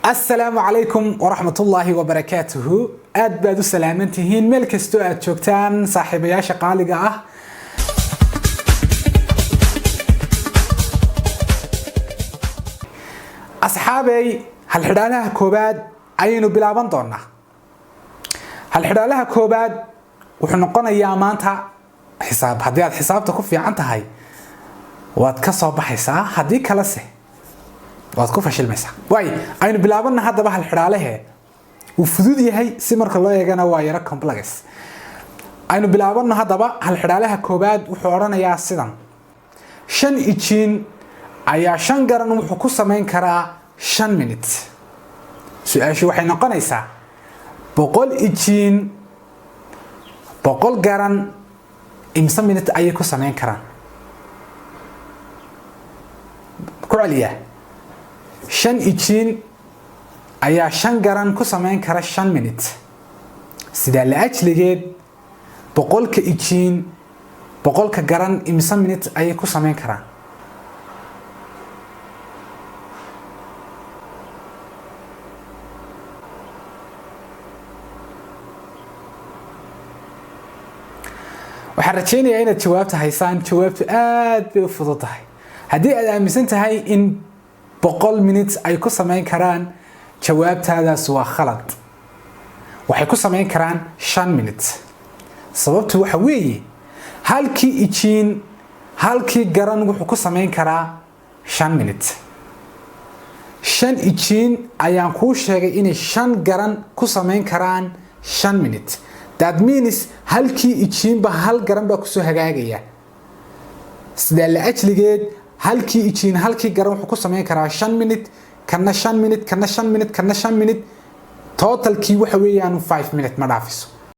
السلام عليكم ورحمة الله وبركاته. أدبادو سلامتهين ملكستو أتشوكتان صاحب يا شقالقة أصحابي هالحدالها كوباد أينو بلابان دونا هالحدالها كوباد وحنقونا يامانتا حساب هديات حساب تكفي عنتا هاي واتكسو بحيسا هدي كالسي وادكو فشل ميسا واي aynu bilaabana hadaba hal xiraalahe uu fudud yahay si marka loo eegana waa yara complex aynu bilaabana hadaba hal xiraalaha koobaad wuxuu oranayaa sidan 5 ijin ayaa 5 garan wuxuu ku sameyn karaa 5 minute su'aashu waxay noqonaysaa 100 ijin 100 garan imsa minute ayay ku sameyn karaan ku celiya 5 ijin ayaa 5 garan ku sameyn kara 5 minute sida la ajligeed 100 ijin 100 garan imsa minute ayay ku sameyn karaan waxaan rajaynayaa inaad jawaabta haysaan jawaabtu aad bay u fududahay haddii aad aaminsan tahay in 100 minutes ay ku sameyn karaan jawaabtaadaas waa khalad waxay ku sameyn karaan 5 minutes sababtu waxa weeye halkii ijin halkii garan wuxuu ku sameyn karaa 5 minutes 5 ijin ayaan ku sheegay inay 5 garan ku sameyn karaan 5 minutes that means halkii ijin ba hal garan ba ku soo hagaagaya sida la ajligeed halkii ijin halkii garan wuxuu ku sameyn karaa 5 minute kana 5 minute kana 5 minute kana 5 minute totalkii waxa weeyaan 5 minute ma dhaafiso